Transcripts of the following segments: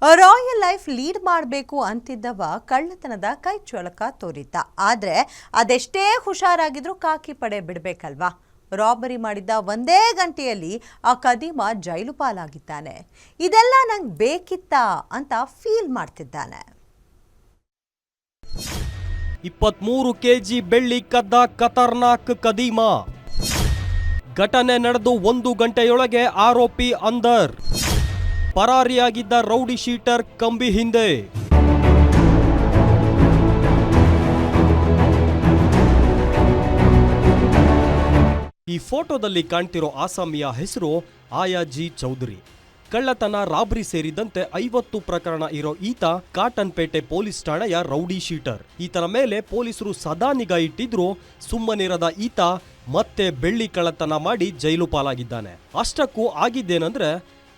Royal life lead ಮಾಡಬೇಕು ಅಂತಿದ್ದವ ಕಳ್ಳತನದ ಕೈ ಚಳಕ ತೋರಿದ್ದ. ಆದರೆ ಅದೆಷ್ಟೇ ಹುಷಾರಾಗಿದ್ರೂ ಕಾಕಿ ಪಡೆ ಬಿಡಬೇಕಲ್ವಾ? ರಾಬರಿ ಮಾಡಿದ್ದ ಒಂದೇ ಗಂಟೆಯಲ್ಲಿ ಆ ಕದೀಮ ಜೈಲು ಪಾಲಾಗಿದ್ದಾನೆ. ಇದೆಲ್ಲ ನಂಗೆ ಬೇಕಿತ್ತಾ ಅಂತ ಫೀಲ್ ಮಾಡ್ತಿದ್ದಾನೆ. 23 ಕೆಜಿ ಬೆಳ್ಳಿ ಕದ್ದ ಖತರ್ನಾಕ್ ಕದೀಮ. ಘಟನೆ ನಡೆದು 1 ಗಂಟೆಯೊಳಗೆ ಆರೋಪಿ ಅಂದರ್. ಪರಾರಿಯಾಗಿದ್ದ ರೌಡಿ ಶೀಟರ್ ಕಂಬಿ ಹಿಂದೆ. ಈ ಫೋಟೋದಲ್ಲಿ ಕಾಣ್ತಿರೋ ಆಸಾಮಿಯ ಹೆಸರು ಆಯಾಜಿ ಚೌಧರಿ. ಕಳ್ಳತನ, ರಾಬರಿ ಸೇರಿದಂತೆ 50 ಪ್ರಕರಣ ಇರೋ ಈತ ಕಾಟನ್ಪೇಟೆ ಪೊಲೀಸ್ ಠಾಣೆಯ ರೌಡಿ ಶೀಟರ್. ಈತನ ಮೇಲೆ ಪೊಲೀಸರು ಸದಾ ನಿಗಾ ಇಟ್ಟಿದ್ರು ಸುಮ್ಮನಿರದ ಈತ ಮತ್ತೆ ಬೆಳ್ಳಿ ಕಳ್ಳತನ ಮಾಡಿ ಜೈಲು ಪಾಲಾಗಿದ್ದಾನೆ. ಅಷ್ಟಕ್ಕೂ ಆಗಿದ್ದೇನೆಂದ್ರೆ,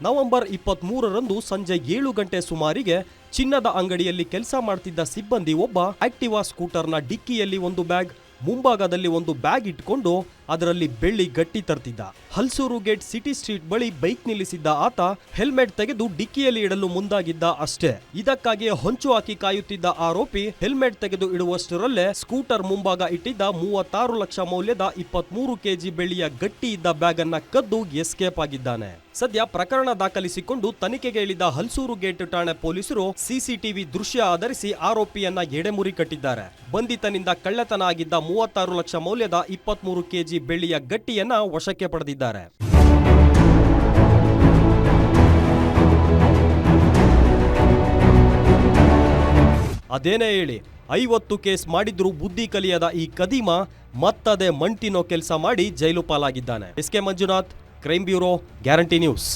ನವೆಂಬರ್ 23ರಂದು ಸಂಜೆ 7 ಗಂಟೆ ಸುಮಾರಿಗೆ ಚಿನ್ನದ ಅಂಗಡಿಯಲ್ಲಿ ಕೆಲಸ ಮಾಡ್ತಿದ್ದ ಸಿಬ್ಬಂದಿ ಒಬ್ಬ ಆಕ್ಟಿವಾ ಸ್ಕೂಟರ್ನ ಡಿಕ್ಕಿಯಲ್ಲಿ ಒಂದು ಬ್ಯಾಗ್, ಮುಂಭಾಗದಲ್ಲಿ ಒಂದು ಬ್ಯಾಗ್ ಇಟ್ಕೊಂಡು ಅದರಲ್ಲಿ ಬೆಳ್ಳಿ ಗಟ್ಟಿ ತರ್ತಿದ್ದ. ಹಲ್ಸೂರು ಗೇಟ್ ಸಿಟಿ ಸ್ಟ್ರೀಟ್ ಬಳಿ ಬೈಕ್ ನಿಲ್ಲಿಸಿದ್ದ ಆತ ಹೆಲ್ಮೆಟ್ ತೆಗೆದು ಡಿಕ್ಕಿಯಲ್ಲಿ ಇಡಲು ಮುಂದಾಗಿದ್ದ ಅಷ್ಟೇ. ಇದಕ್ಕಾಗಿ ಹೊಂಚು ಹಾಕಿ ಕಾಯುತ್ತಿದ್ದ ಆರೋಪಿ ಹೆಲ್ಮೆಟ್ ತೆಗೆದು ಇಡುವಷ್ಟರಲ್ಲೇ ಸ್ಕೂಟರ್ ಮುಂಭಾಗ ಇಟ್ಟಿದ್ದ 36 ಲಕ್ಷ ಮೌಲ್ಯದ 23 ಕೆಜಿ ಬೆಳ್ಳಿಯ ಗಟ್ಟಿ ಇದ್ದ ಬ್ಯಾಗ್ ಅನ್ನ ಕದ್ದು ಎಸ್ಕೇಪ್ ಆಗಿದ್ದಾನೆ. ಸದ್ಯ ಪ್ರಕರಣ ದಾಖಲಿಸಿಕೊಂಡು ತನಿಖೆಗೆ ಇಳಿದ ಹಲ್ಸೂರು ಗೇಟ್ ಠಾಣೆ ಪೊಲೀಸರು ಸಿಸಿಟಿವಿ ದೃಶ್ಯ ಆಧರಿಸಿ ಆರೋಪಿಯನ್ನ ಎಡೆಮುರಿ ಕಟ್ಟಿದ್ದಾರೆ. ಬಂಧಿತನಿಂದ ಕಳ್ಳತನ ಆಗಿದ್ದ 36 ಲಕ್ಷ ಮೌಲ್ಯದ 23 ಕೆಜಿ ಬೆಳ್ಳಿಯ ಗಟ್ಟಿಯನ್ನ ವಶಕ್ಕೆ ಪಡೆದಿದ್ದಾರೆ. ಅದೇನೇ ಹೇಳಿ, 50 ಕೇಸ್ ಮಾಡಿದ್ರೂ ಬುದ್ಧಿ ಕಲಿಯದ ಈ ಕದೀಮ ಮತ್ತದೇ ಮಂಟಿನೋ ಕೆಲಸ ಮಾಡಿ ಜೈಲು ಪಾಲಾಗಿದ್ದಾನೆ. S K Manjunath, crime bureau, guarantee news.